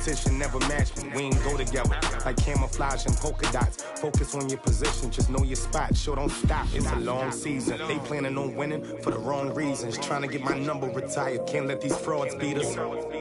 Competition never match me, we ain't go together. Like camouflage and polka dots. Focus on your position, just know your spot. Sure, don't stop, it's a long season. They planning on winning for the wrong reasons. Trying to get my number retired, can't let these frauds beat us.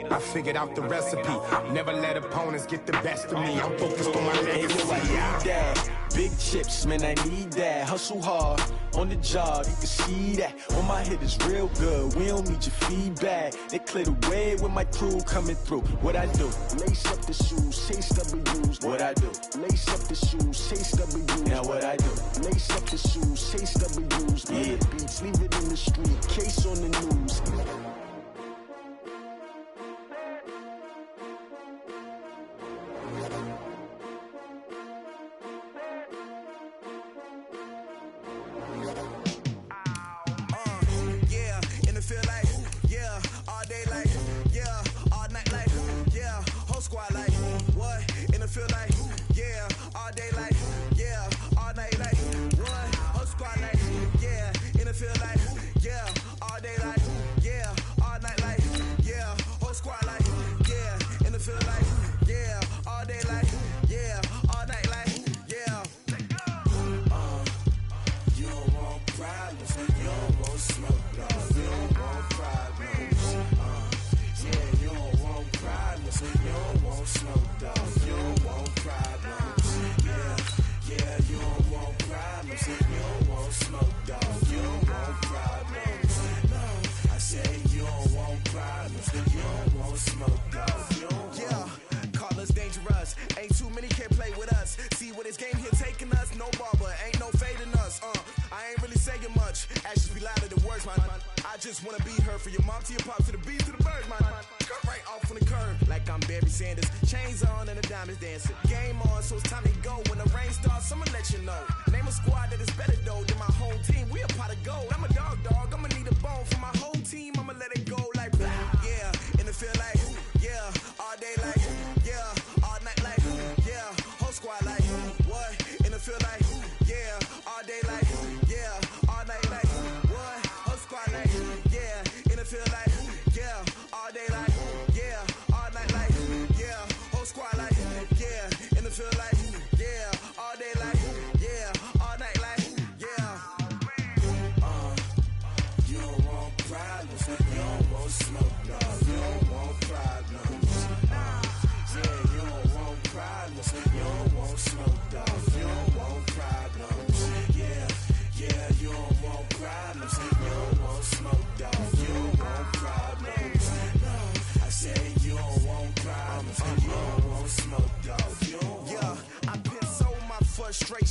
I figured out the recipe, never let opponents get the best of me. I'm focused on my legacy. Big chips, man, I need that. Hustle hard on the job, you can see that. On my hit is real good, we don't need your feedback. They clear the way with my crew coming through. What I do? Lace up the shoes, chase W's. What I do? Lace up the shoes, chase W's. Now what I do? Lace up the shoes, chase W's. Yeah, beats, leave it in the street, case on the news.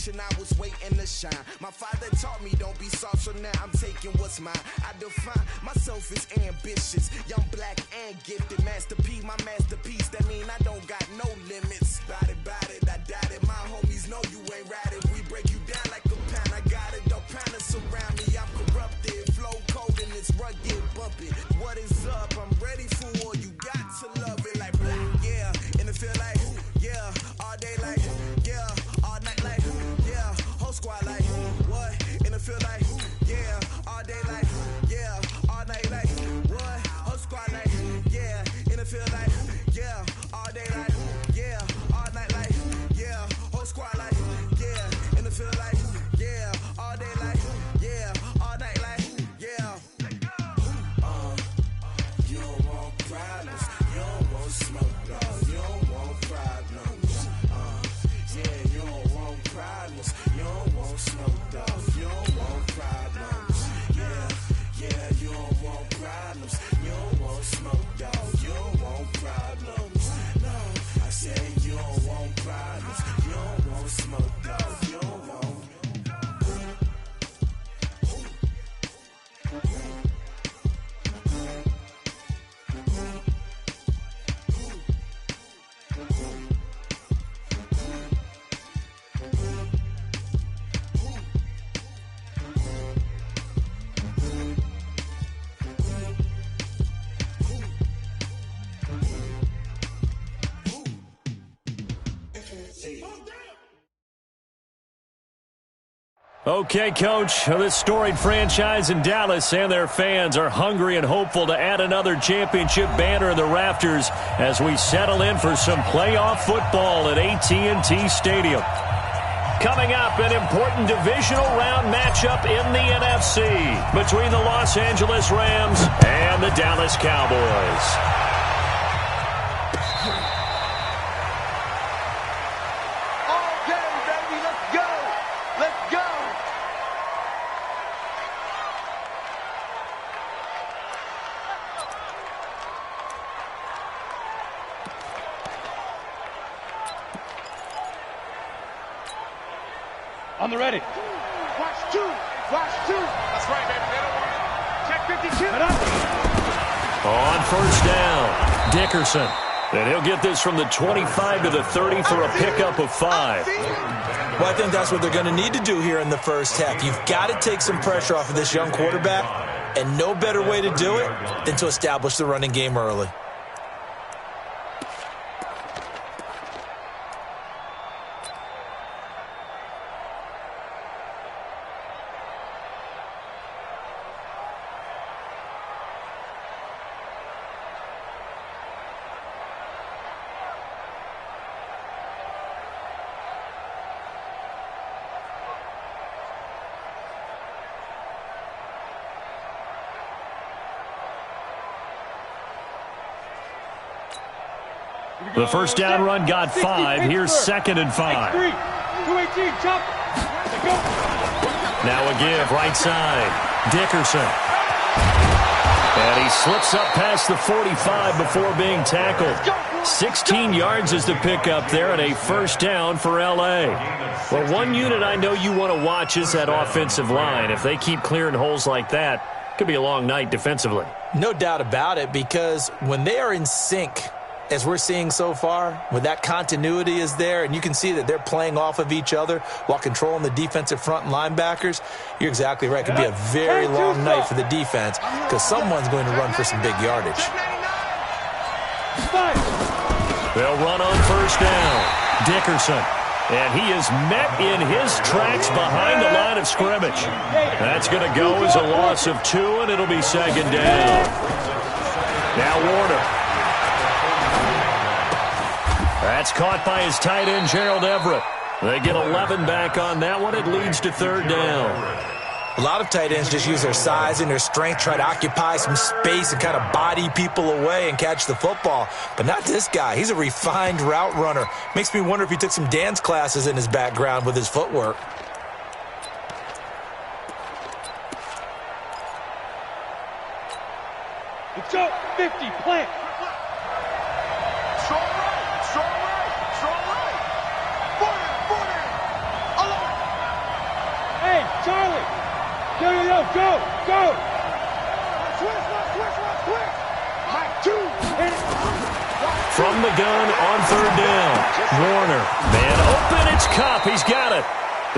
I was waiting to shine. My father taught me don't be soft, so now I'm taking what's mine. I define myself as ambitious, young, black, and gifted. Master P, my masterpiece. That mean I don't got no limits. Bout it, I doubt it. My homies know you ain't ratted. We break you down like a pound. I got it, don't panic surround me. I'm corrupted, flow cold and it's rugged, bumpy. What is up? I'm ready for war. You got to love it like black, yeah. And it feel like, yeah, all day like, yeah, all night like, yeah, whole squad like, what? And it feel like, yeah, all day like, yeah, all night like, what? Whole squad like, yeah, and it feel like, yeah, all day like, yeah, all night like, yeah, whole squad like, yeah, Okay, Coach, this storied franchise in Dallas and their fans are hungry and hopeful to add another championship banner in the rafters as we settle in for some playoff football at AT&T Stadium. Coming up, an important divisional round matchup in the NFC between the Los Angeles Rams and the Dallas Cowboys. On the ready. Watch two. Watch two. That's right, baby. They don't want it. Check 52. On first down, Dickerson. And he'll get this from the 25 to the 30 for a pickup of 5. Well, I think that's what they're going to need to do here in the first half. You've got to take some pressure off of this young quarterback, and no better way to do it than to establish the running game early. The first down run got 5. Here's 2nd and 5. 218, chop. Now a give, right side. Dickerson. And he slips up past the 45 before being tackled. 16 yards is the pickup there and a first down for L.A. Well, one unit I know you want to watch is that offensive line. If they keep clearing holes like that, it could be a long night defensively. No doubt about it, because when they are in sync, as we're seeing so far, when that continuity is there and you can see that they're playing off of each other while controlling the defensive front and linebackers, you're exactly right. It could be a very long night for the defense because someone's going to run for some big yardage. They'll run on first down. Dickerson. And he is met in his tracks behind the line of scrimmage. That's going to go as a loss of 2, and it'll be 2nd down. Now Warner. That's caught by his tight end, Gerald Everett. They get 11 back on that one. It leads to 3rd down. A lot of tight ends just use their size and their strength, try to occupy some space and kind of body people away and catch the football. But not this guy. He's a refined route runner. Makes me wonder if he took some dance classes in his background with his footwork. Let's go. 50, plant. Strong right, strong right, strong right. 40, alone. Hey, Charlie. Yo, go. Switch. Mike, 2. From the gun on 3rd down. Warner. Man open, it's Cup. He's got it.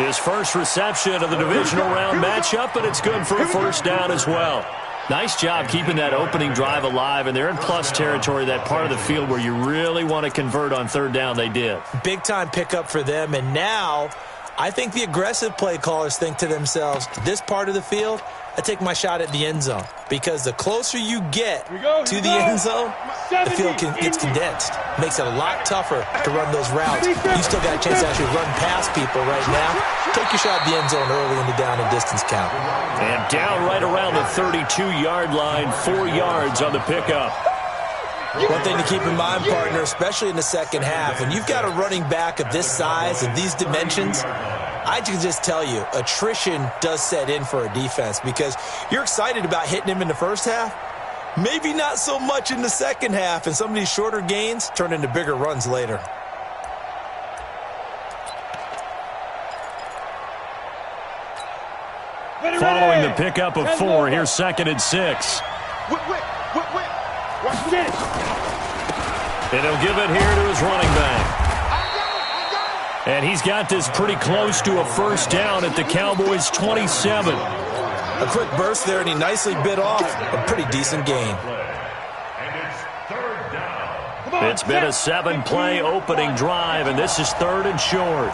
His first reception of the divisional round matchup, and it's good for a first down as well. Nice job keeping that opening drive alive, and they're in plus territory, that part of the field where you really want to convert on 3rd down. They did. Big-time pickup for them, and now I think the aggressive play callers think to themselves, this part of the field, I take my shot at the end zone. Because the closer you get to the end zone, the field gets condensed. Makes it a lot tougher to run those routes. You still got a chance to actually run past people right now. Take your shot at the end zone early in the down and distance count. And down right around the 32-yard line, 4 yards on the pickup. One thing to keep in mind, partner, especially in the second half, when you've got a running back of this size and these dimensions, I can just tell you, attrition does set in for a defense because you're excited about hitting him in the first half, maybe not so much in the second half, and some of these shorter gains turn into bigger runs later. Following the pickup of 4, here's 2nd and 6. Watch this. And he'll give it here to his running back. And he's got this pretty close to a first down at the Cowboys' 27. A quick burst there, and he nicely bit off a pretty decent gain. It's been a 7-play opening drive, and this is 3rd and short.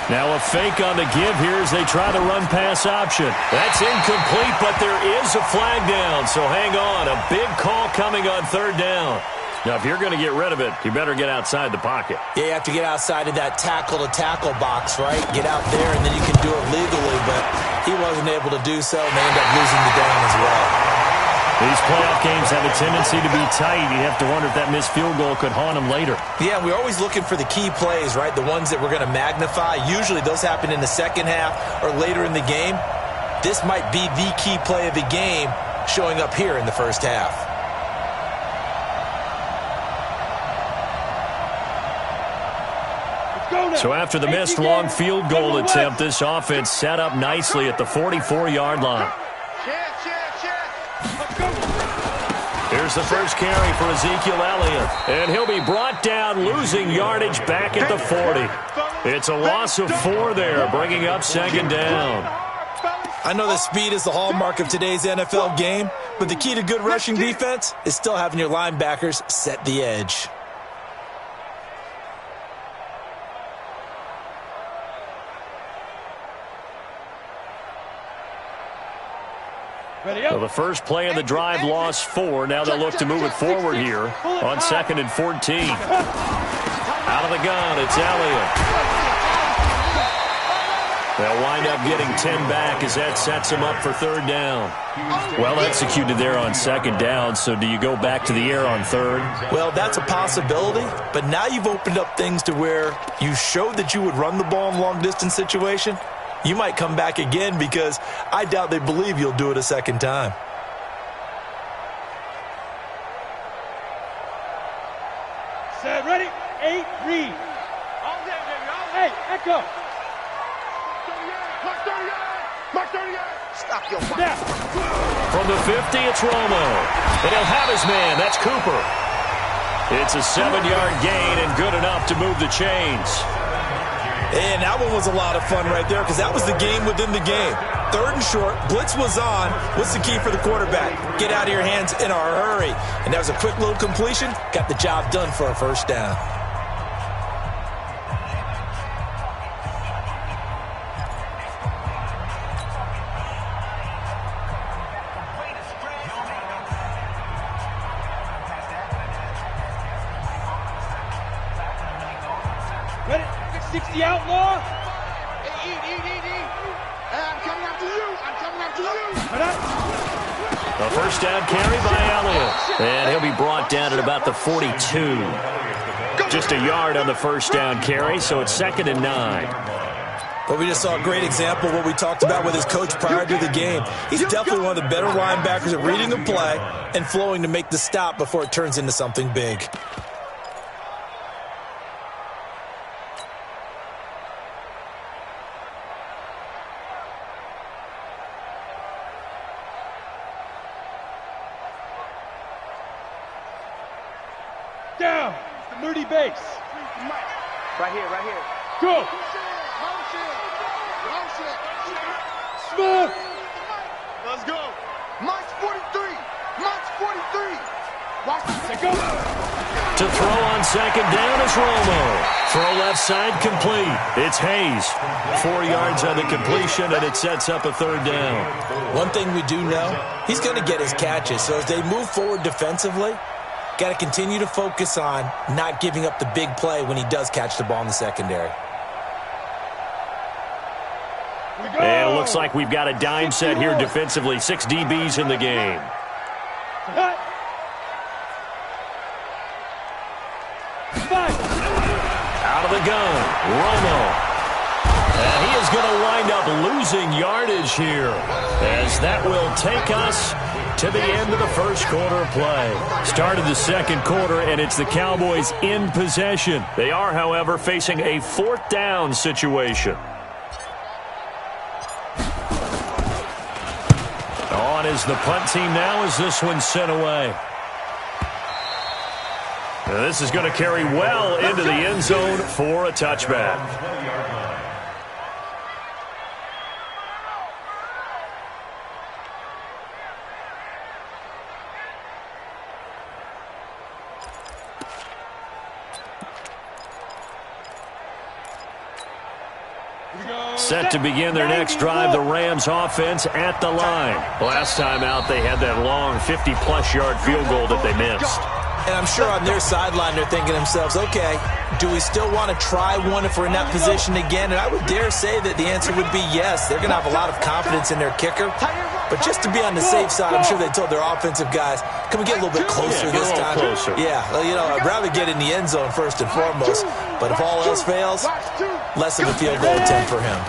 Now a fake on the give here as they try the run-pass option. That's incomplete, but there is a flag down, so hang on. A big call coming on third down. Now, if you're going to get rid of it, you better get outside the pocket. Yeah, you have to get outside of that tackle-to-tackle box, right? Get out there, and then you can do it legally, but he wasn't able to do so, and they end up losing the down as well. These playoff games have a tendency to be tight. You have to wonder if that missed field goal could haunt them later. Yeah, we're always looking for the key plays, right? The ones that we're going to magnify. Usually those happen in the second half or later in the game. This might be the key play of the game showing up here in the first half. So after the missed long field goal attempt, this offense set up nicely at the 44-yard line. Here's the first carry for Ezekiel Elliott. And he'll be brought down, losing yardage back at the 40. It's a loss of 4 there, bringing up second down. I know that speed is the hallmark of today's NFL game, but the key to good rushing defense is still having your linebackers set the edge. So the first play of the drive lost 4. Now they'll look to move it forward here on 2nd and 14. Out of the gun, it's Elliott. They'll wind up getting 10 back as that sets them up for third down. Well executed there on second down, so do you go back to the air on third? Well, that's a possibility, but now you've opened up things to where you showed that you would run the ball in long-distance situation. You might come back again because I doubt they believe you'll do it a second time. Set, ready, 8, read. All day, baby, all day. Hey, echo. Mark 38. Stop your back. From the 50, it's Romo. And he'll have his man. That's Cooper. It's a 7-yard gain and good enough to move the chains. And that one was a lot of fun right there because that was the game within the game. 3rd and short, blitz was on. What's the key for the quarterback? Get out of your hands in a hurry. And that was a quick little completion. Got the job done for a first down. Ready, 60 outlaw. Hey, eat. I'm coming after you. A first down carry by Elliott. And he'll be brought down at about the 42. Just a yard on the first down carry, so it's 2nd and 9. But we just saw a great example of what we talked about with his coach prior to the game. He's definitely one of the better linebackers at reading a play and flowing to make the stop before it turns into something big. Down. Moody base. Right here. Go. Smooth. Let's go. March 43. Watch this. Go. To throw on second down is Romo. Throw left side complete. It's Hayes. 4 yards on the completion, and it sets up a third down. One thing we do know, he's going to get his catches. So as they move forward defensively, got to continue to focus on not giving up the big play when he does catch the ball in the secondary. And it looks like we've got a dime set here defensively. 6 DBs in the game. Out of the gun, Romo. And he is going to wind up losing yardage here, as that will take us to the end of the first quarter play. Started the second quarter, and it's the Cowboys in possession. They are, however, facing a 4th down situation. On is the punt team now as this one's sent away. Now this is going to carry well into the end zone for a touchback. Set to begin their next drive, the Rams offense at the line. Last time out, they had that long 50-plus yard field goal that they missed. And I'm sure on their sideline they're thinking to themselves, okay, do we still want to try one if we're in that position again? And I would dare say that the answer would be yes. They're going to have a lot of confidence in their kicker. But just to be on the safe side, I'm sure they told their offensive guys, can we get a little bit closer this time? Closer. Yeah, well, I'd rather get in the end zone first and foremost. But if all else fails, less of a field goal attempt for him.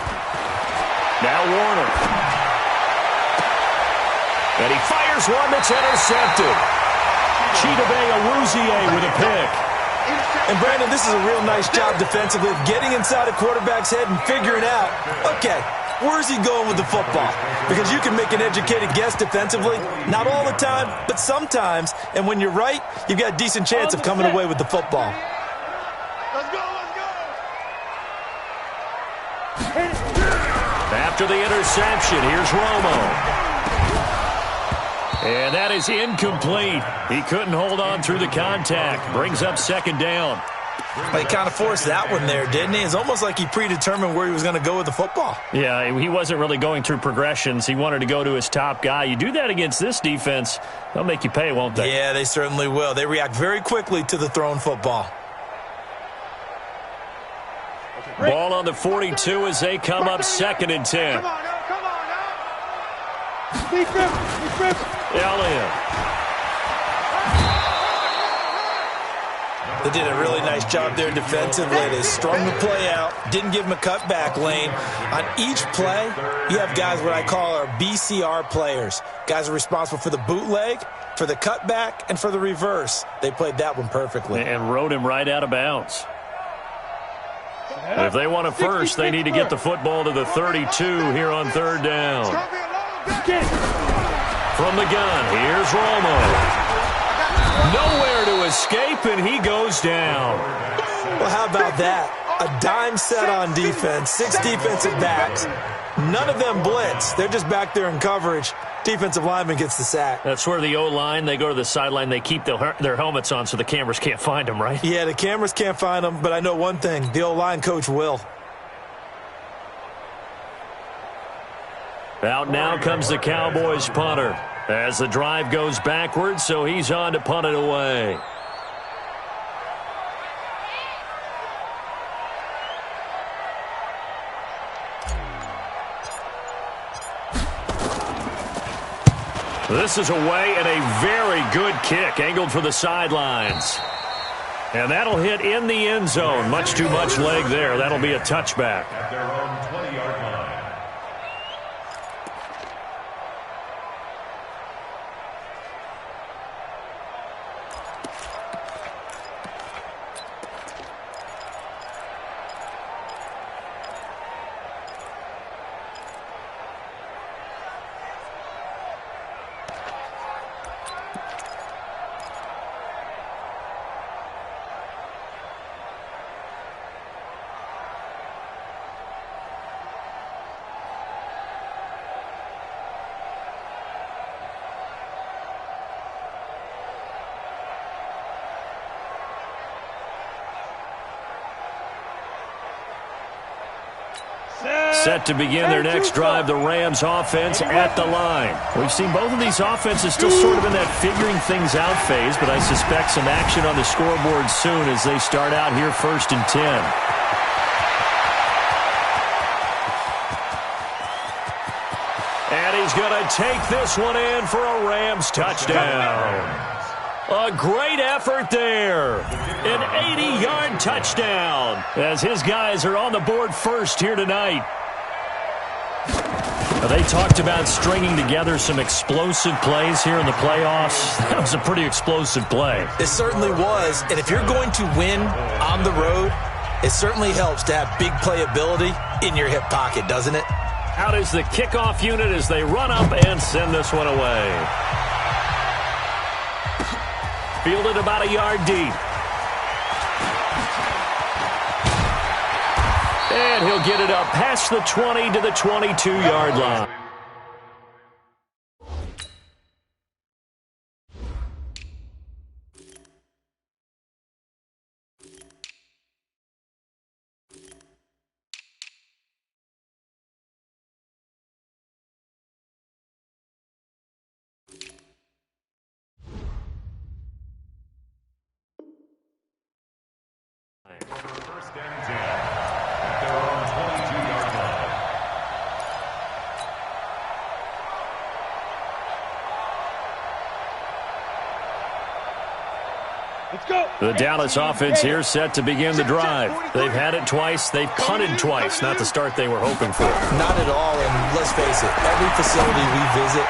Now Warner. And he fires one that's intercepted. Chidobe Awuzie with a pick. And, Brandon, this is a real nice job defensively of getting inside a quarterback's head and figuring out, okay, where's he going with the football? Because you can make an educated guess defensively, not all the time, but sometimes. And when you're right, you've got a decent chance of coming away with the football. Let's go, let's go. After the interception, here's Romo. And that is incomplete. He couldn't hold on through the contact. Brings up second down. He kind of forced that one there, didn't he? It's almost like he predetermined where he was going to go with the football. Yeah, he wasn't really going through progressions. He wanted to go to his top guy. You do that against this defense, they'll make you pay, won't they? Yeah, they certainly will. They react very quickly to the thrown football. Ball on the 42 as they come up 2nd and 10. Come on now, come on now. Defense. Elliott. They did a really nice job there defensively. They strung the play out, didn't give him a cutback lane. On each play, you have guys what I call our BCR players. Guys are responsible for the bootleg, for the cutback, and for the reverse. They played that one perfectly. And rode him right out of bounds. If they want a first, they need to get the football to the 32 here on 3rd down. From the gun, here's Romo. Nowhere to escape, and he goes down. Well, how about that? A dime set on defense, 6 defensive backs. None of them blitz. They're just back there in coverage. Defensive lineman gets the sack. That's where the O-line, they go to the sideline, they keep their helmets on so the cameras can't find them, right? Yeah, the cameras can't find them, but I know one thing. The O-line coach will. Out now comes the Cowboys punter as the drive goes backwards, so he's on to punt it away. This is away and a very good kick angled for the sidelines. And that'll hit in the end zone. Much too much leg there. That'll be a touchback. At their own 20-yard line. Set to begin their next drive, the Rams offense at the line. We've seen both of these offenses still sort of in that figuring things out phase, but I suspect some action on the scoreboard soon as they start out here 1st and 10. And he's going to take this one in for a Rams touchdown. A great effort there. An 80-yard touchdown as his guys are on the board first here tonight. They talked about stringing together some explosive plays here in the playoffs. That was a pretty explosive play. It certainly was. And if you're going to win on the road, it certainly helps to have big playability in your hip pocket, doesn't it? Out is the kickoff unit as they run up and send this one away. Fielded about a yard deep. And he'll get it up past the 20 to the 22-yard line. Let's go. The Dallas offense here set to begin the drive. They've had it twice. They've punted twice. Not the start they were hoping for. Not at all, and let's face it, every facility we visit,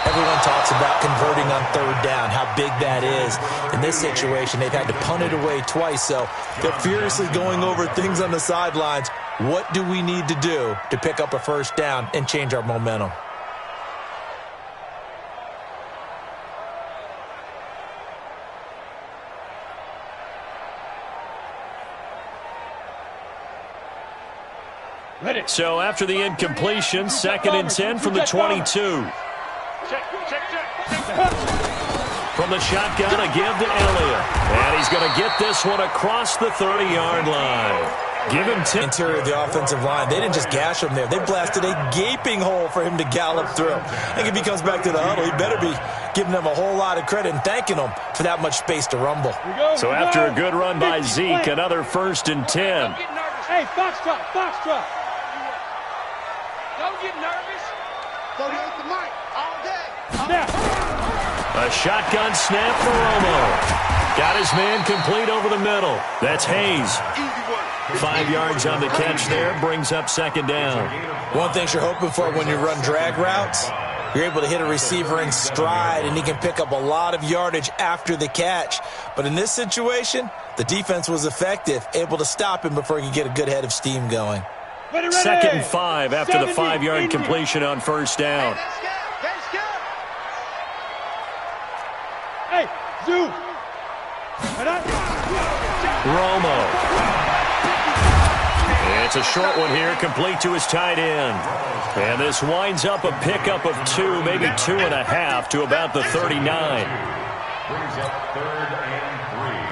everyone talks about converting on third down, how big that is. In this situation, they've had to punt it away twice, so they're furiously going over things on the sidelines. What do we need to do to pick up a first down and change our momentum? Ready. So after the incompletion, 2nd and 10 from the 22. Check. From the shotgun, a give to Elliott. And he's going to get this one across the 30-yard line. Give him 10. Interior of the offensive line, they didn't just gash him there. They blasted a gaping hole for him to gallop through. I think if he comes back to the huddle, he better be giving them a whole lot of credit and thanking them for that much space to rumble. So after a good run by Zeke, another 1st and 10. Hey, Foxtrot. Don't get nervous. Go to the mic all day. Now. A shotgun snap for Romo. Got his man complete over the middle. That's Hayes. 5 yards on the catch there. Brings up 2nd down. One thing you're hoping for when you run drag routes, you're able to hit a receiver in stride, and he can pick up a lot of yardage after the catch. But in this situation, the defense was effective, able to stop him before he could get a good head of steam going. 2nd and 5 after the 5-yard completion on 1st down. Hey, Zoo. Romo. It's a short one here, complete to his tight end. And this winds up a pickup of 2, maybe 2.5 to about the 39. Brings up 3rd and 3.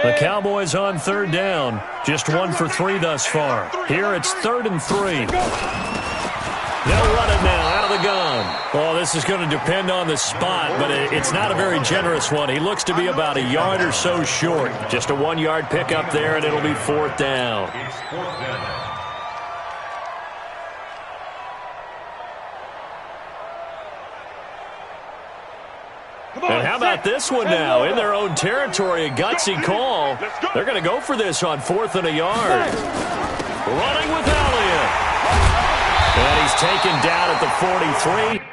The Cowboys on 3rd down. Just 1 for 3 thus far. Here it's 3rd and 3. They'll run it now out of the gun. Well, this is going to depend on the spot, but it's not a very generous one. He looks to be about a yard or so short. Just a 1-yard pickup there, and it'll be 4th down. It's 4th down. And how about this one now? In their own territory, a gutsy call. They're going to go for this on 4th and a yard. Running with Elliott. And he's taken down at the 43.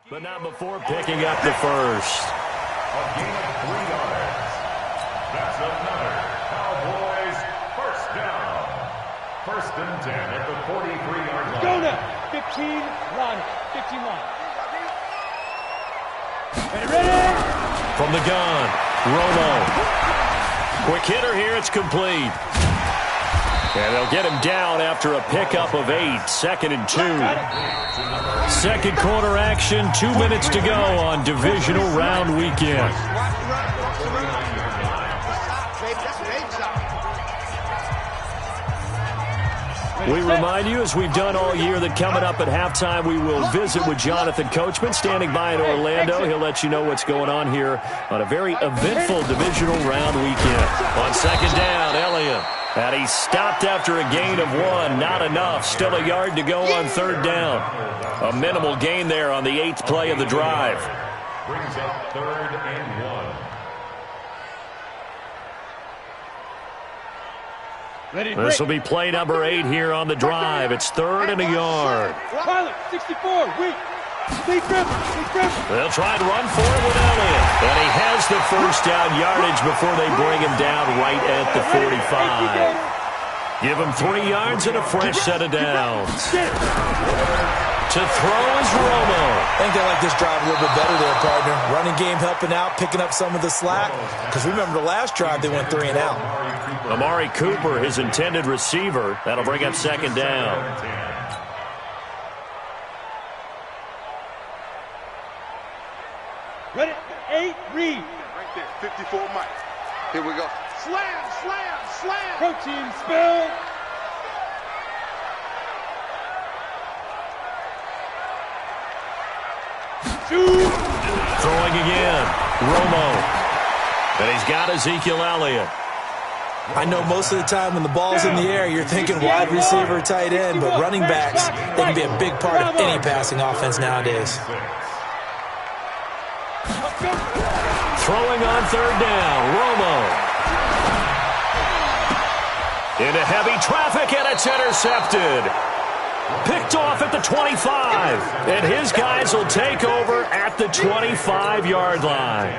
But not before picking up the first. A gain of 3 yards. That's another Cowboys first down. 1st and 10 at the 43-yard line. Go now. 15 line. 15 line. Ready? From the gun, Romo. Quick hitter here, it's complete. And they'll get him down after a pickup of 8, 2nd and 2. Second quarter action, 2 minutes to go on divisional round weekend. We remind you, as we've done all year, that coming up at halftime, we will visit with Jonathan Coachman, standing by in Orlando. He'll let you know what's going on here on a very eventful divisional round weekend. On 2nd down, Elliott. And he stopped after a gain of 1. Not enough. Still a yard to go on 3rd down. A minimal gain there on the 8th play of the drive. Brings up 3rd and 1. This will be play number 8 here on the drive. It's 3rd and a yard. Pilot, 64, weak. They'll try and run for it with Elliott. And he has the first down yardage before they bring him down right at the 45. Give him 3 yards and a fresh set of downs. To throw is Romo. I think they like this drive a little bit better there, partner. Running game helping out, picking up some of the slack. Because remember the last drive, they went 3 and out. Amari Cooper, his intended receiver. That'll bring up second down. Ready? 8, read. Right there, 54 Mike. Here we go. Slam, slam, slam. Protein spill. Shoot. Throwing again. Romo. And he's got Ezekiel Elliott. I know most of the time when the ball's in the air, you're thinking wide receiver, tight end, but running backs, they can be a big part of any passing offense nowadays. Throwing on third down. Romo. Into heavy traffic, and it's intercepted. Picked off at the 25. And his guys will take over at the 25-yard line.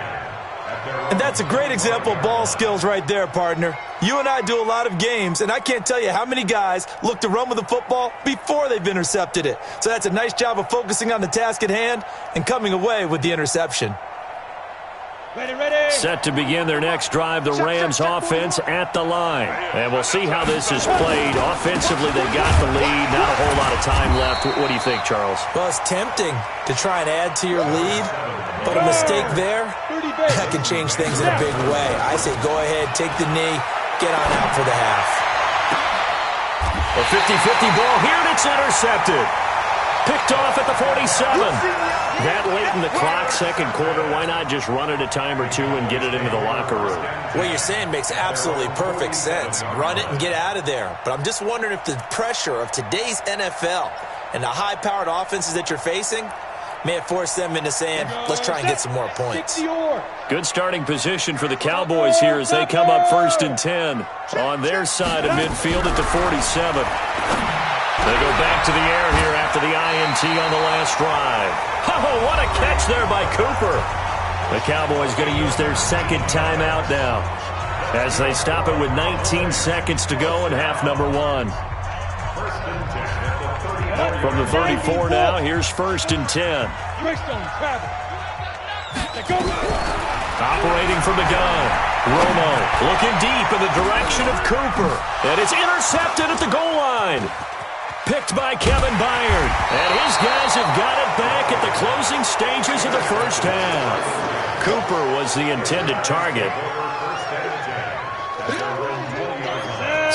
And that's a great example of ball skills right there, partner. You and I do a lot of games, and I can't tell you how many guys look to run with the football before they've intercepted it. So that's a nice job of focusing on the task at hand and coming away with the interception. Ready. Set to begin their next drive, the Rams offense at the line. And we'll see how this is played. Offensively, they got the lead. Not a whole lot of time left. What do you think, Charles? Well, it's tempting to try and add to your lead, but a mistake there, that can change things in a big way. I say go ahead, take the knee, get on out for the half. A 50-50 ball here, and it's intercepted. Picked off at the 47. That late in the clock, second quarter, why not just run it a time or two and get it into the locker room? What you're saying makes absolutely perfect sense. Run it and get out of there. But I'm just wondering if the pressure of today's NFL and the high-powered offenses that you're facing may have forced them into saying, let's try and get some more points. Good starting position for the Cowboys here as they come up 1st and 10 on their side of midfield at the 47. They go back to the air here after the INT on the last drive. Oh, what a catch there by Cooper. The Cowboys going to use their second timeout now as they stop it with 19 seconds to go in half number 1. From the 34 now, here's 1st and 10. Operating from the gun. Romo looking deep in the direction of Cooper. And it's intercepted at the goal line. Picked by Kevin Byard. And his guys have got it back at the closing stages of the first half. Cooper was the intended target.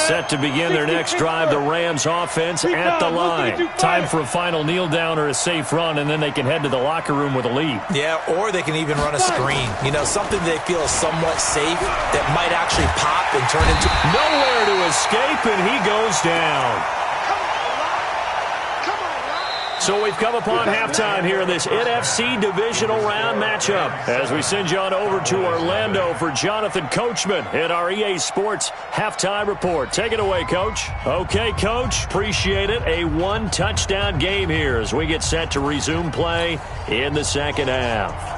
Set to begin their next drive, the Rams offense at the line. Time for a final kneel down or a safe run, and then they can head to the locker room with a lead. Yeah, or they can even run a screen. You know, something they feel is somewhat safe that might actually pop and turn into... Nowhere to escape, and he goes down. So we've come upon halftime here in this NFC divisional round matchup as we send you on over to Orlando for Jonathan Coachman at our EA Sports Halftime Report. Take it away, Coach. Okay, Coach. Appreciate it. A one-touchdown game here as we get set to resume play in the second half.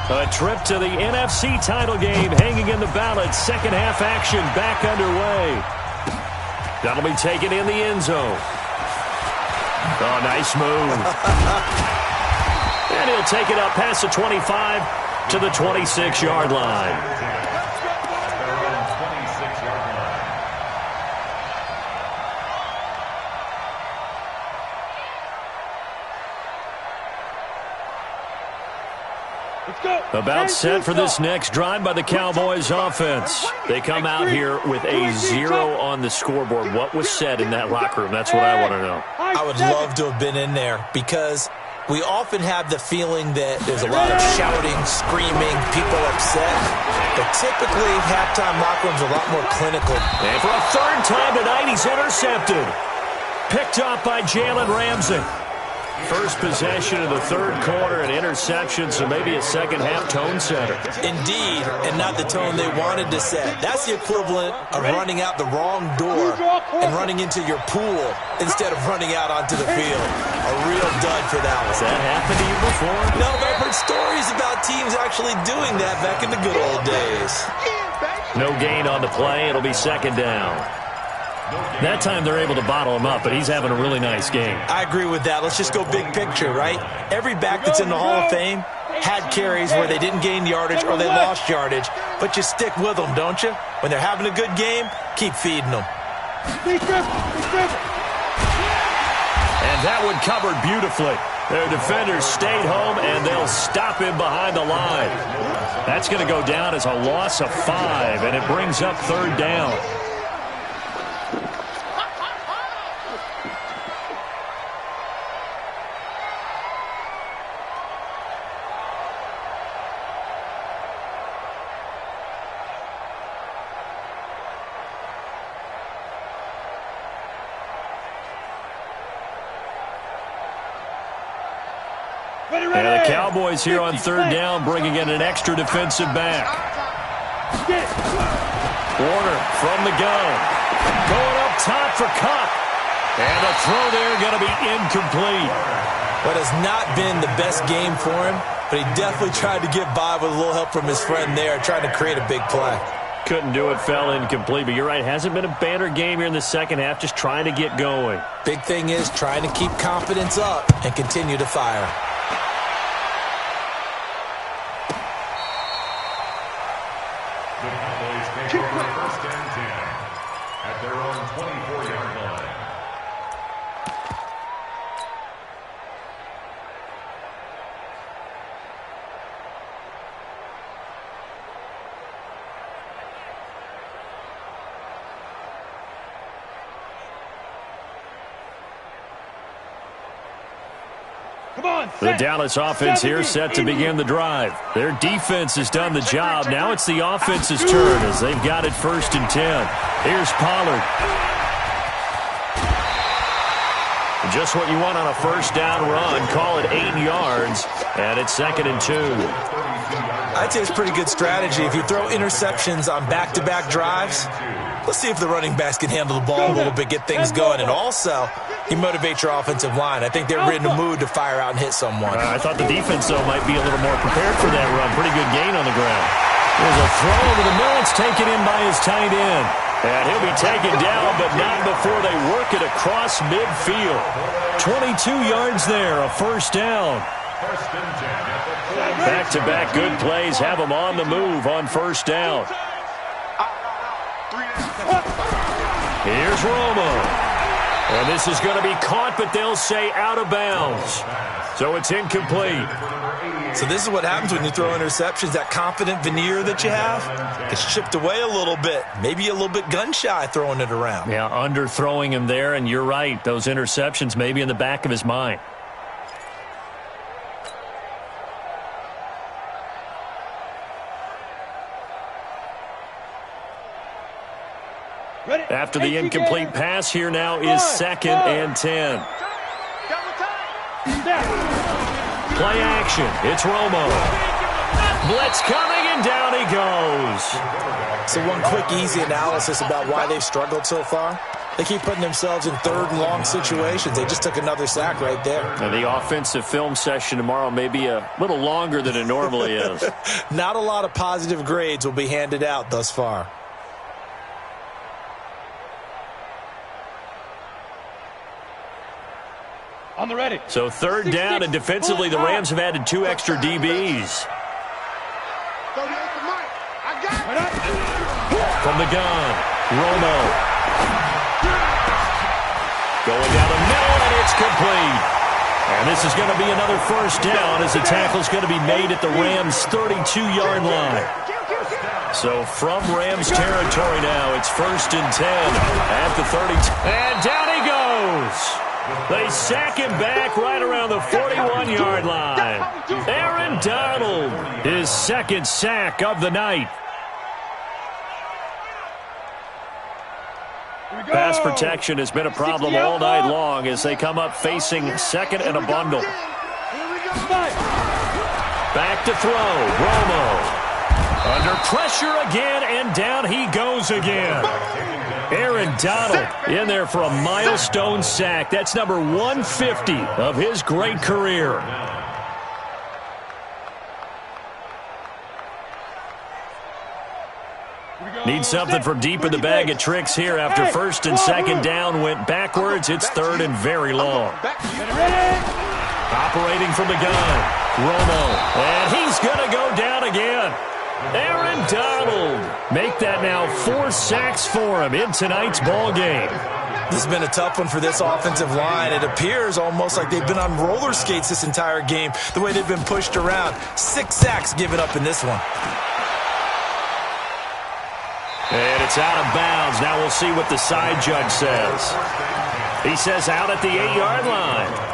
A trip to the NFC title game hanging in the balance. Second half action back underway. That'll be taken in the end zone. Oh, nice move. And he'll take it up past the 25 to the 26-yard line. About set for this next drive by the Cowboys offense. They come out here with a 0 on the scoreboard. What was said in that locker room? That's what I want to know. I would love to have been in there because we often have the feeling that there's a lot of shouting, screaming, people upset. But typically, halftime locker rooms are a lot more clinical. And for a third time tonight, he's intercepted. Picked up by Jalen Ramsey. First possession of the third quarter, an interception, so maybe a second-half tone setter. Indeed, and not the tone they wanted to set. That's the equivalent of running out the wrong door and running into your pool instead of running out onto the field. A real dud for that one. Has that happened to you before? No, but I've heard stories about teams actually doing that back in the good old days. No gain on the play. It'll be second down. That time they're able to bottle him up, but he's having a really nice game. I agree with that. Let's just go big picture, right? Every back that's in the Hall of Fame had carries where they didn't gain yardage or they lost yardage, but you stick with them, don't you? When they're having a good game, keep feeding them. And that one covered beautifully. Their defenders stayed home, and they'll stop him behind the line. That's going to go down as a loss of 5, and it brings up 3rd down. And the Cowboys here on 3rd down, bringing in an extra defensive back. Warner from the gun. Going up top for Cup. And the throw there going to be incomplete. What has not been the best game for him, but he definitely tried to get by with a little help from his friend there, trying to create a big play. Couldn't do it, fell incomplete. But you're right, hasn't been a banner game here in the second half, just trying to get going. Big thing is trying to keep confidence up and continue to fire. The Cowboys take over 1st and 10 at their own 24-yard line. The Dallas offense here set to begin the drive. Their defense has done the job. Now it's the offense's turn as they've got it 1st and 10. Here's Pollard. Just what you want on a 1st down run. Call it 8 yards, and it's 2nd and 2. I'd say it's pretty good strategy. If you throw interceptions on back-to-back drives, let's see if the running backs can handle the ball a little bit, get things going. And also, you motivate your offensive line. I think they're in a mood to fire out and hit someone. I thought the defense, though, might be a little more prepared for that run. Pretty good gain on the ground. There's a throw over the middle. It's taken in by his tight end. And he'll be taken down, but not before they work it across midfield. 22 yards there, a 1st down. Back-to-back good plays have them on the move on 1st down. Here's Romo. And this is going to be caught, but they'll say out of bounds. So it's incomplete. So this is what happens when you throw interceptions. That confident veneer that you have gets chipped away a little bit. Maybe a little bit gun-shy throwing it around. Yeah, underthrowing him there, and you're right. Those interceptions may be in the back of his mind. After the incomplete pass, here now is 2nd and 10. Play action. It's Romo. Blitz coming, and down he goes. So one quick, easy analysis about why they've struggled so far. They keep putting themselves in 3rd and long situations. They just took another sack right there. And the offensive film session tomorrow may be a little longer than it normally is. Not a lot of positive grades will be handed out thus far. On the ready. So 3rd down, and defensively the Rams have added 2 extra DBs. From the gun, Romo. Going down the middle, and it's complete. And this is going to be another 1st down as the tackle's going to be made at the Rams' 32-yard line. So from Rams territory now, it's 1st and 10 at the 32. And down he goes. They sack him back right around the 41-yard line. Aaron Donald, his 2nd sack of the night. Pass protection has been a problem all night long as they come up facing 2nd and a bundle. Back to throw, Romo. Under pressure again, and down he goes again. Aaron Donald in there for a milestone sack. That's number 150 of his great career. Here we go. Need something from deep in the bag of tricks here after first and second down went backwards. It's third and very long. Operating from the gun, Romo, and he's going to go down again. Aaron Donald. Make that now 4 sacks for him in tonight's ball game. This has been a tough one for this offensive line. It appears almost like they've been on roller skates this entire game, the way they've been pushed around. 6 sacks given up in this one. And it's out of bounds. Now we'll see what the side judge says. He says out at the 8-yard line.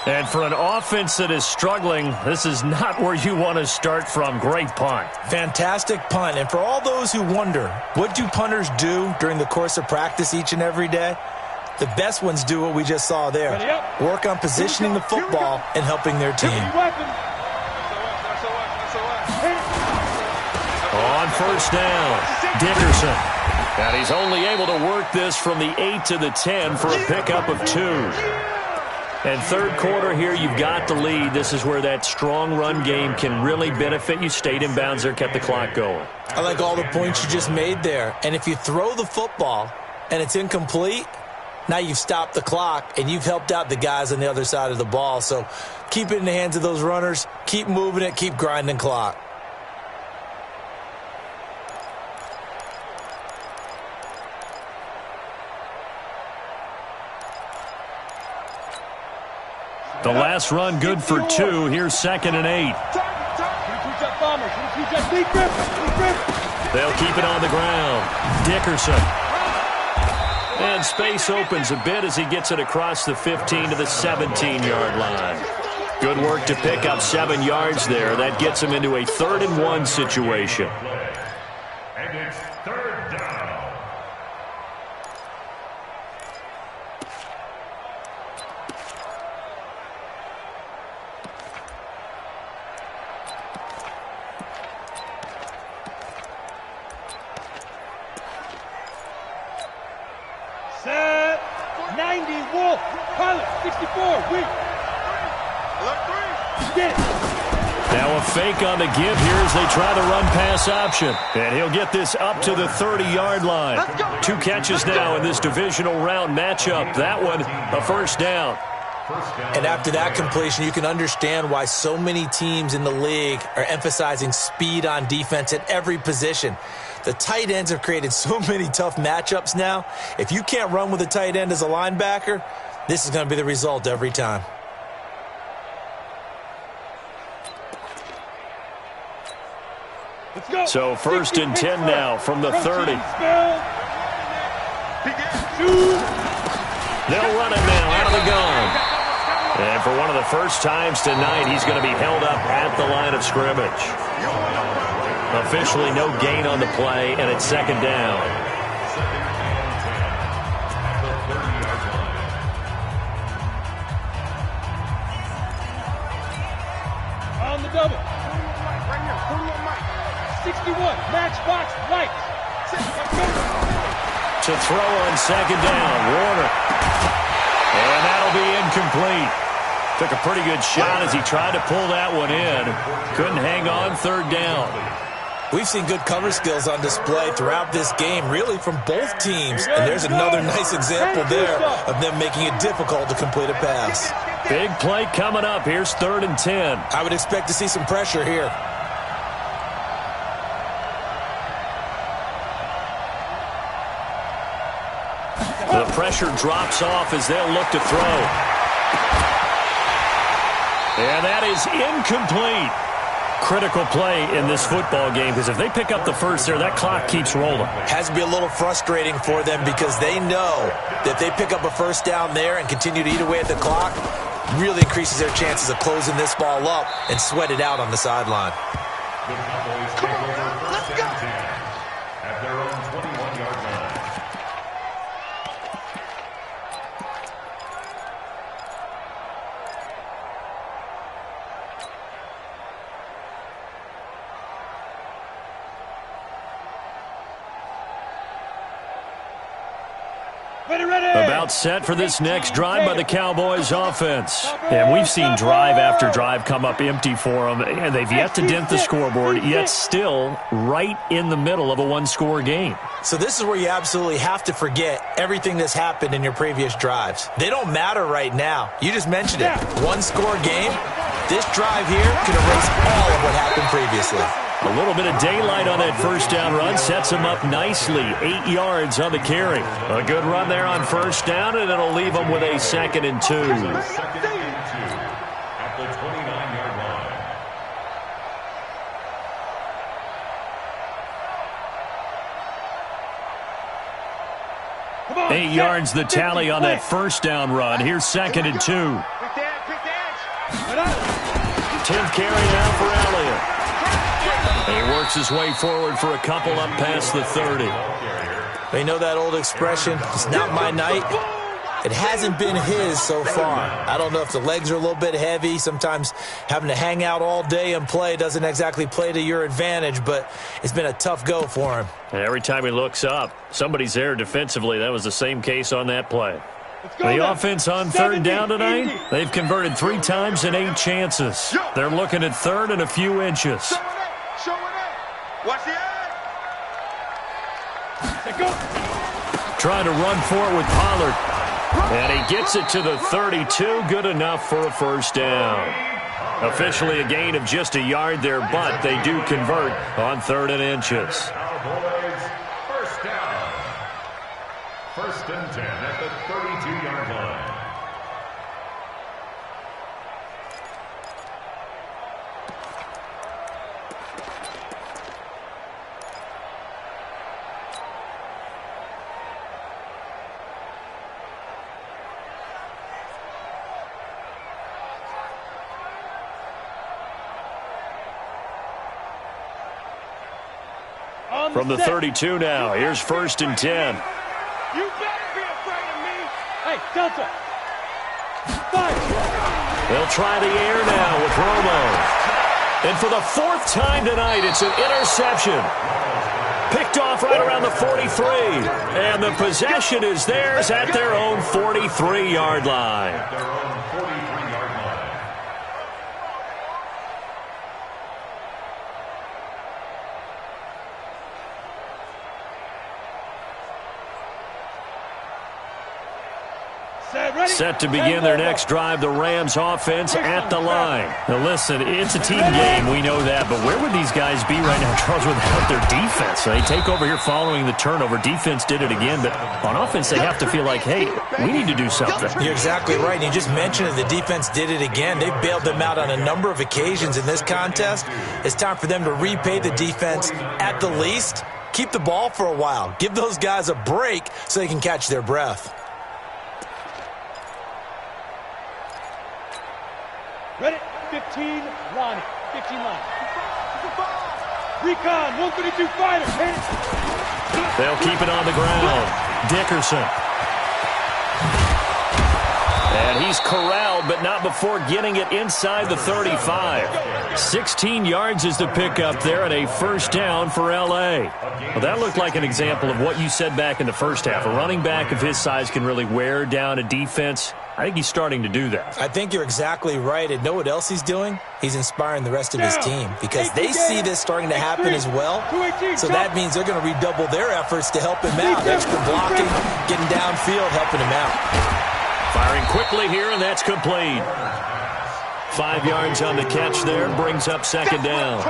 And for an offense that is struggling, this is not where you want to start from. Great punt. Fantastic punt. And for all those who wonder, what do punters do during the course of practice each and every day? The best ones do what we just saw there. Work on positioning the football and helping their team. On first down, Dickerson. And he's only able to work this from the 8 to the 10 for a pickup of 2. And third quarter here, you've got the lead. This is where that strong run game can really benefit you. Stayed in bounds there, kept the clock going. I like all the points you just made there. And if you throw the football and it's incomplete, now you've stopped the clock and you've helped out the guys on the other side of the ball. So keep it in the hands of those runners. Keep moving it. Keep grinding clock. The last run good for 2. Here's 2nd and 8. They'll keep it on the ground. Dickerson. And space opens a bit as he gets it across the 15 to the 17-yard line. Good work to pick up 7 yards there. That gets him into a 3rd and 1 situation. And it's 3rd down. Set 90 Wolf, pilot 64 weak. Now a fake on the give here as they try the run-pass option. And he'll get this up to the 30-yard line. 2 catches now in this divisional round matchup. That one, a first down. And after that completion, you can understand why so many teams in the league are emphasizing speed on defense at every position. The tight ends have created so many tough matchups now. If you can't run with a tight end as a linebacker, this is going to be the result every time. So 1st and 10 now from the 30. They'll run it now out of the gun. And for one of the first times tonight, he's going to be held up at the line of scrimmage. Officially no gain on the play, and it's 2nd down. On the double. 61, matchbox lights. To throw on 2nd down, Warner. And that'll be incomplete. Took a pretty good shot as he tried to pull that one in. Couldn't hang on, 3rd down. We've seen good cover skills on display throughout this game, really from both teams. And there's another nice example there of them making it difficult to complete a pass. Big play coming up. Here's 3rd and 10. I would expect to see some pressure here. The pressure drops off as they'll look to throw. And that is incomplete. Critical play in this football game because if they pick up the first there, that clock keeps rolling. Has to be a little frustrating for them because they know that if they pick up a first down there and continue to eat away at the clock, really increases their chances of closing this ball up and sweat it out on the sideline. The Cowboys take over 1st and 10 at their own 21-yard line. About set for this next drive by the Cowboys offense. And we've seen drive after drive come up empty for them, and they've yet to dent the scoreboard, yet still right in the middle of a one-score game. So this is where you absolutely have to forget everything that's happened in your previous drives. They don't matter right now. You just mentioned it. One-score game. This drive here could erase all of what happened previously. A little bit of daylight on that first down run sets him up nicely. 8 yards on the carry. A good run there on first down, and it'll leave him with a 2nd and 2. Second and 2 at the 29-yard line. 8 yards the tally on that first down run. Here's 2nd and 2. 10th carry now for Elliott. He works his way forward for a couple up past the 30. They know that old expression, it's not my night. It hasn't been his so far. I don't know if the legs are a little bit heavy. Sometimes having to hang out all day and play doesn't exactly play to your advantage, but it's been a tough go for him. And every time he looks up, somebody's there defensively. That was the same case on that play. The offense on 3rd down tonight, they've converted 3 times in 8 chances. They're looking at 3rd and a few inches. Watch the eye. Trying to run for it with Pollard. And he gets it to the 32. Good enough for a first down. Officially a gain of just a yard there, but they do convert on 3rd and inches. Cowboys, first down. 1st and 10 at the 32-yard line. From the 32 now, here's 1st and 10. You better be afraid of me. Hey, Delta. Fire. They'll try the air now with Romo. And for the 4th time tonight, it's an interception. Picked off right around the 43. And the possession is theirs at their own 43-yard line. Set to begin their next drive, the Rams offense at the line. Now listen, it's a team game, we know that, but where would these guys be right now, Charles, without their defense? They take over here following the turnover. Defense did it again, but on offense they have to feel like, hey, we need to do something. You're exactly right. You just mentioned it. The defense did it again. They bailed them out on a number of occasions in this contest. It's time for them to repay the defense at the least. Keep the ball for a while. Give those guys a break so they can catch their breath. Ready? 15, Ronnie. 15 line. Recon, 132 fighter. They'll keep it on the ground. Dickerson. And he's corralled, but not before getting it inside the 35. 16 yards is the pickup there, and a first down for L.A. Well, that looked like an example of what you said back in the first half. A running back of his size can really wear down a defense. I think he's starting to do that. I think you're exactly right. And know what else he's doing? He's inspiring the rest of his team because they see this starting to happen as well. So that means they're going to redouble their efforts to help him out. Extra blocking, getting downfield, helping him out. Firing quickly here, and that's complete. 5 yards on the catch there, brings up 2nd down.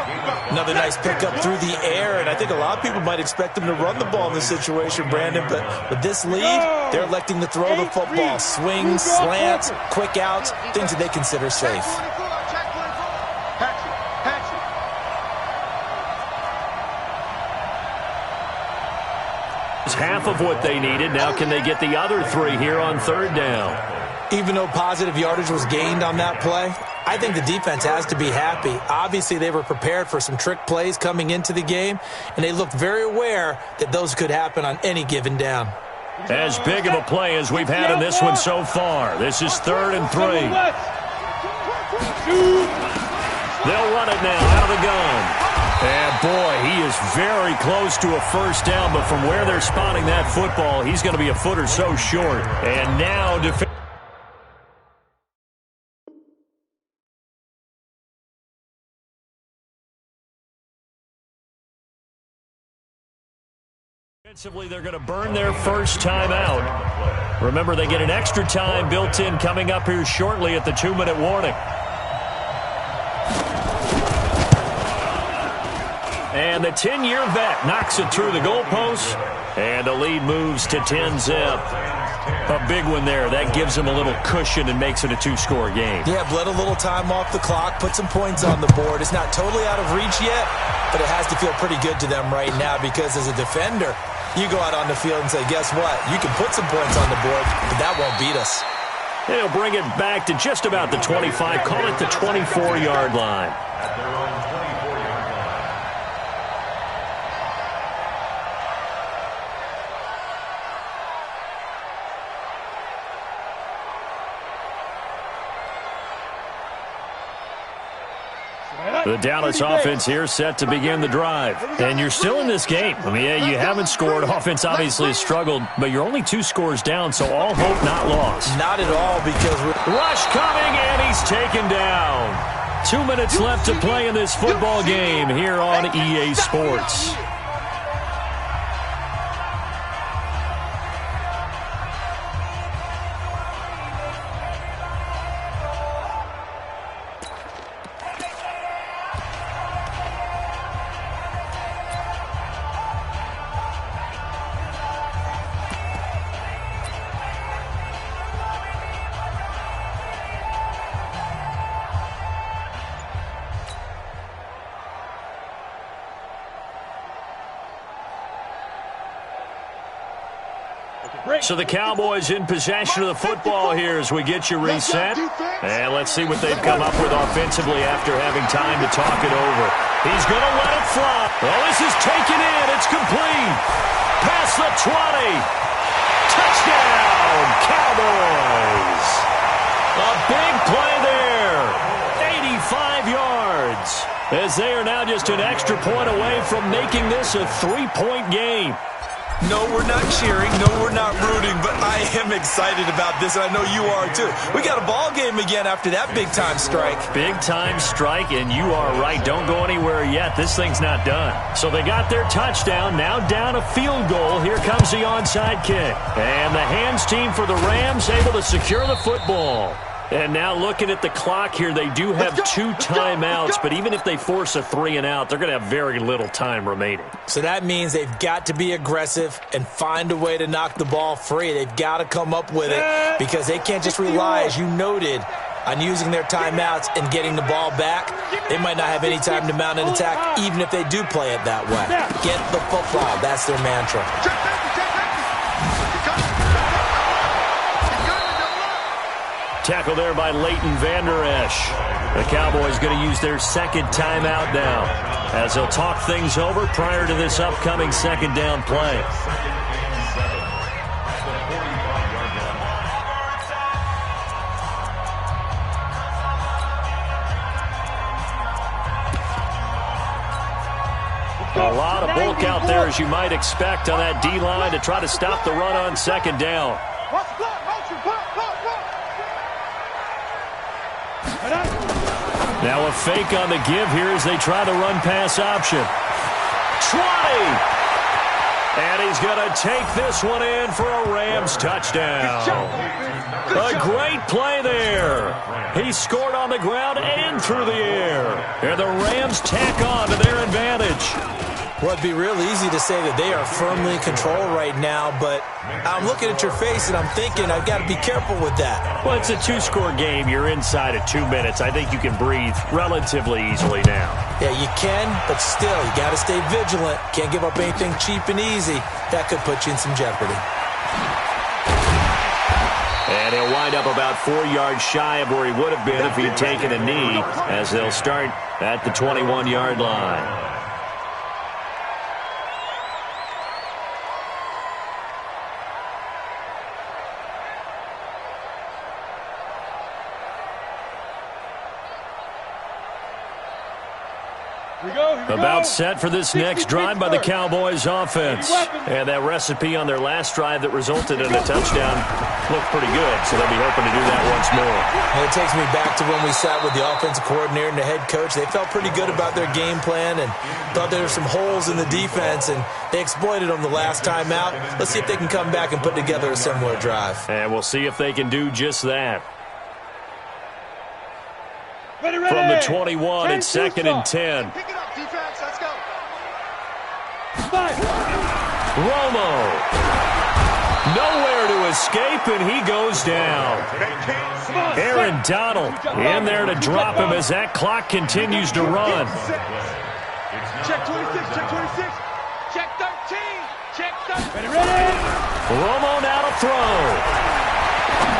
Another nice pickup through the air, and I think a lot of people might expect them to run the ball in this situation, Brandon, but with this lead, they're electing to throw the football. Swings, slants, quick outs, things that they consider safe. It's half of what they needed. Now can they get the other 3 here on 3rd down? Even though positive yardage was gained on that play, I think the defense has to be happy. Obviously, they were prepared for some trick plays coming into the game, and they looked very aware that those could happen on any given down. As big of a play as we've had in this one so far. This is 3rd and 3. They'll run it now out of the gun. And boy, he is very close to a first down, but from where they're spotting that football, he's going to be a foot or so short. And now defensively, they're going to burn their first time out. Remember, they get an extra time built in coming up here shortly at the 2-minute warning. And the 10-year vet knocks it through the goalpost, and the lead moves to 10-zip. A big one there. That gives them a little cushion and makes it a 2-score game. Yeah, bled a little time off the clock, put some points on the board. It's not totally out of reach yet, but it has to feel pretty good to them right now because as a defender, you go out on the field and say, guess what? You can put some points on the board, but that won't beat us. They'll bring it back to just about the 25. Call it the 24-yard line. At their own 24-yard line. The Dallas offense here set to begin the drive. And you're still in this game. I mean, yeah, you haven't scored. Offense obviously has struggled, but you're only 2 scores down, so all hope not lost. Not at all because Rush coming, and he's taken down. 2 minutes left to play in this football game here on EA Sports. So the Cowboys in possession of the football here as we get you reset. And let's see what they've come up with offensively after having time to talk it over. He's going to let it fly. Well, this is taken in. It's complete. Past the 20. Touchdown, Cowboys. A big play there. 85 yards. As they are now just an extra point away from making this a 3-point game. No, we're not cheering. No, we're not rooting, but I am excited about this, and I know you are too. We got a ball game again after that big-time strike. Big-time strike, and you are right. Don't go anywhere yet. This thing's not done. So they got their touchdown, now down a field goal. Here comes the onside kick. And the hands team for the Rams able to secure the football. And now looking at the clock here, they do have 2 timeouts, but even if they force a 3-and-out, they're going to have very little time remaining. So that means they've got to be aggressive and find a way to knock the ball free. They've got to come up with it because they can't just rely, as you noted, on using their timeouts and getting the ball back. They might not have any time to mount an attack, even if they do play it that way. Get the football. That's their mantra. Tackle there by Leighton Vander Esch. The Cowboys going to use their second timeout now as they'll talk things over prior to this upcoming second down play. A lot of bulk out there, as you might expect, on that D-line to try to stop the run on second down. Now a fake on the give here as they try the run-pass option. 20! And he's going to take this one in for a Rams touchdown. A great play there. He scored on the ground and through the air. And the Rams tack on to their advantage. Well, it'd be real easy to say that they are firmly in control right now, but I'm looking at your face and I'm thinking I've got to be careful with that. Well, it's a 2-score game. You're inside of 2 minutes. I think you can breathe relatively easily now. Yeah, you can, but still, you got to stay vigilant. Can't give up anything cheap and easy. That could put you in some jeopardy. And he'll wind up about 4 yards shy of where he would have been if he'd taken a knee, as they'll start at the 21-yard line. About set for this next drive by the Cowboys offense. And that recipe on their last drive that resulted in a touchdown looked pretty good, so they'll be hoping to do that once more. Well, it takes me back to when we sat with the offensive coordinator and the head coach. They felt pretty good about their game plan and thought there were some holes in the defense, and they exploited them the last time out. Let's see if they can come back and put together a similar drive. And we'll see if they can do just that. Ready. From the 21, it's 2nd and 10. Pick it up, defense. Let's go. Romo. Nowhere to escape, and he goes down. Aaron Donald in there to drop him as that clock continues to run. Check 26, check 26. Check 13, check 13. Ready. Romo now to throw.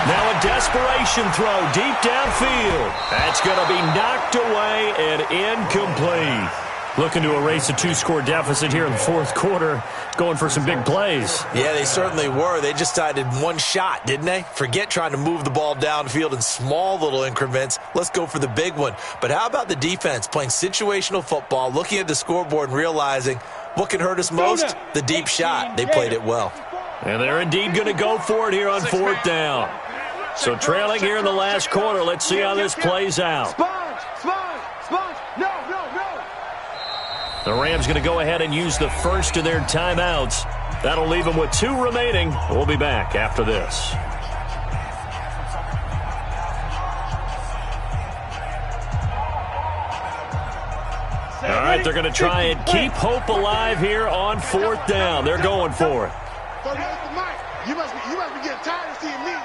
Now a desperation throw deep downfield. That's going to be knocked away and incomplete. Looking to erase a 2-score deficit here in the fourth quarter. Going for some big plays. Yeah, they certainly were. They just decided one shot, didn't they? Forget trying to move the ball downfield in small little increments. Let's go for the big one. But how about the defense playing situational football, looking at the scoreboard and realizing what can hurt us most? The deep shot. They played it well. And they're indeed going to go for it here on 4th down. So trailing here in the last quarter. Let's see how this plays out. Sponge. No. The Rams going to go ahead and use the first of their timeouts. That'll leave them with 2 remaining. We'll be back after this. All right, they're going to try and keep hope alive here on 4th down. They're going for it. You must be getting tired of seeing me.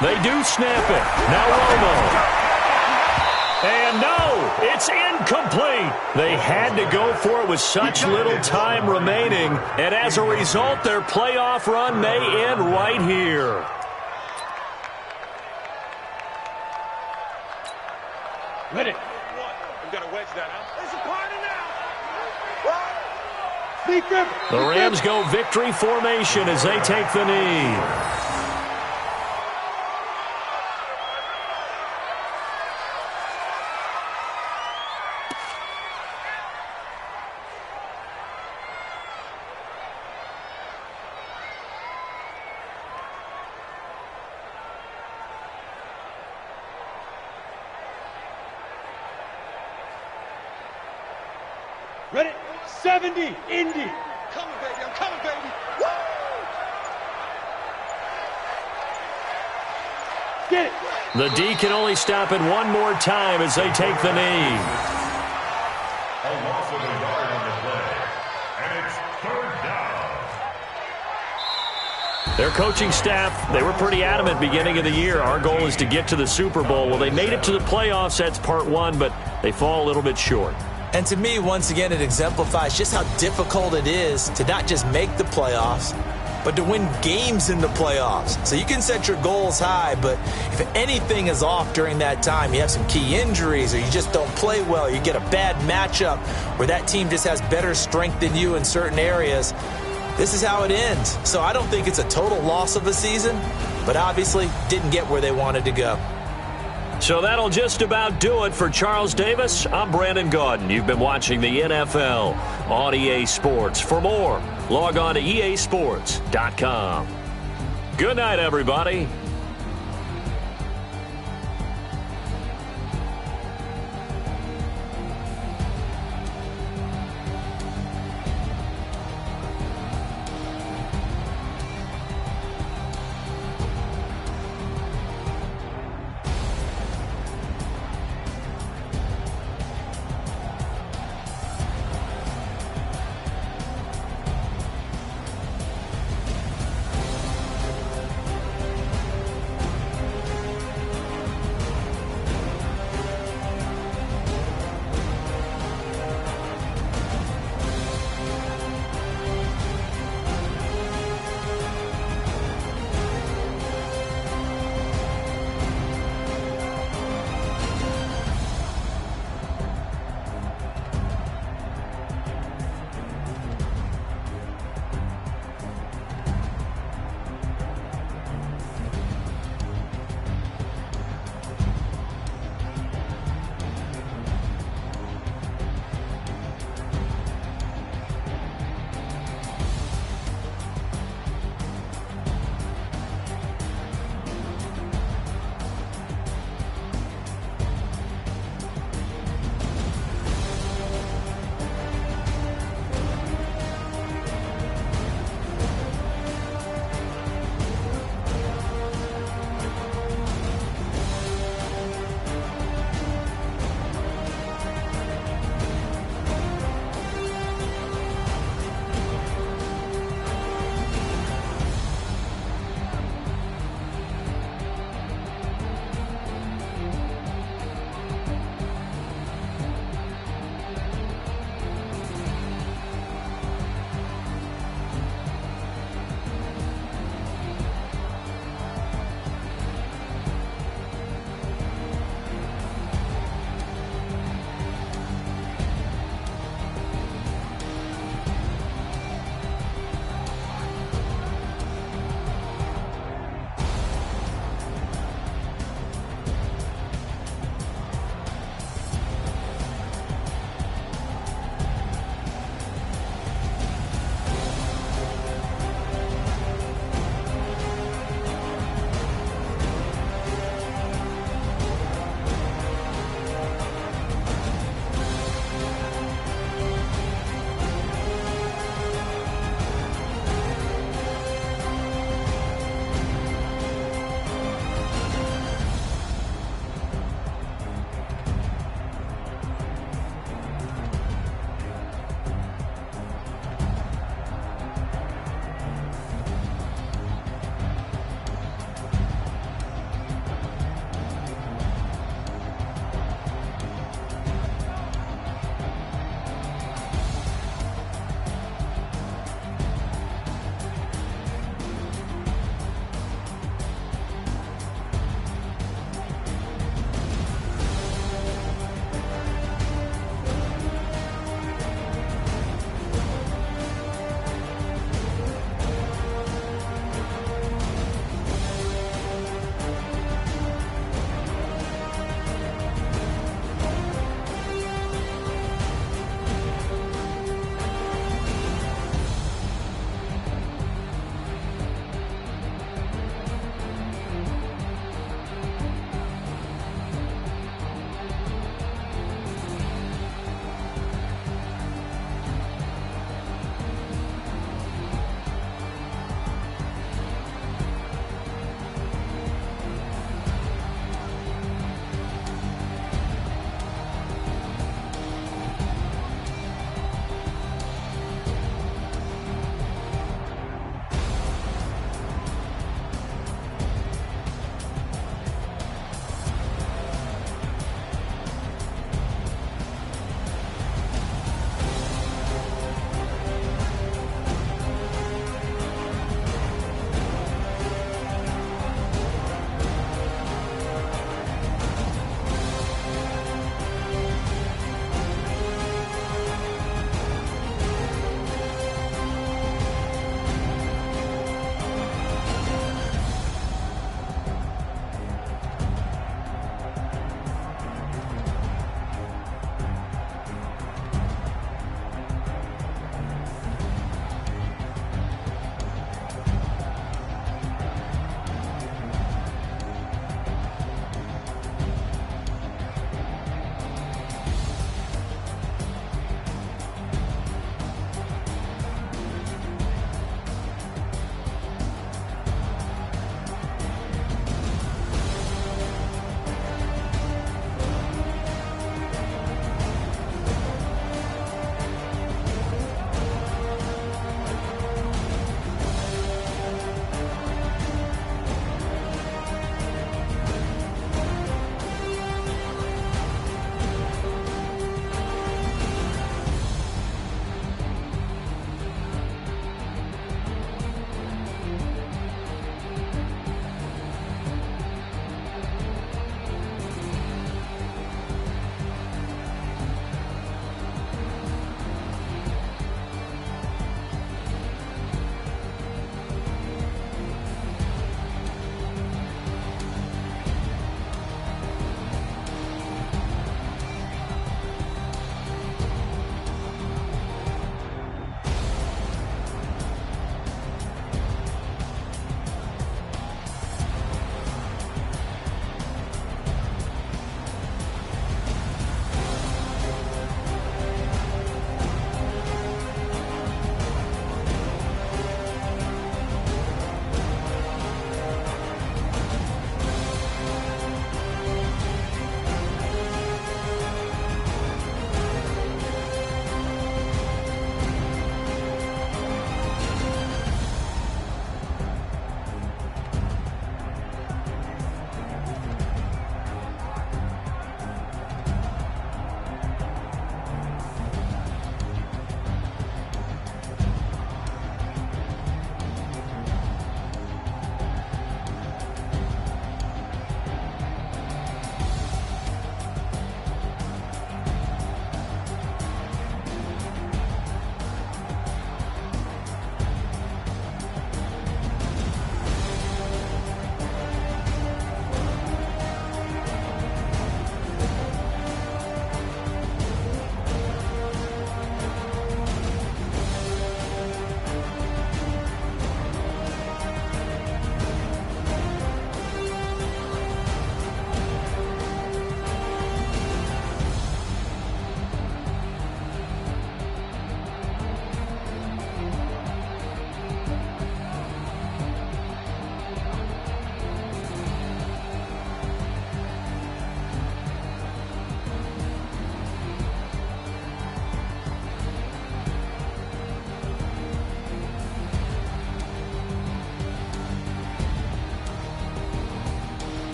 They do snap it. Now Romo. And no, it's incomplete. They had to go for it with such little time remaining. And as a result, their playoff run may end right here. Ready. We've got to wedge that out. It's a party now. Sneak grip. The Rams go victory formation as they take the knee. Ready. 70. Indy. Coming, baby. I'm coming, baby. Woo! Get it. The D can only stop it one more time as they take the knee. A loss of a yard on the play. And it's 3rd down. Their coaching staff, they were pretty adamant beginning of the year. Our goal is to get to the Super Bowl. Well, they made it to the playoffs. That's part 1, but they fall a little bit short. And to me, once again, it exemplifies just how difficult it is to not just make the playoffs, but to win games in the playoffs. So you can set your goals high, but if anything is off during that time, you have some key injuries or you just don't play well, you get a bad matchup where that team just has better strength than you in certain areas, this is how it ends. So I don't think it's a total loss of a season, but obviously didn't get where they wanted to go. So that'll just about do it for Charles Davis. I'm Brandon Gaudin. You've been watching the NFL on EA Sports. For more, log on to easports.com. Good night, everybody.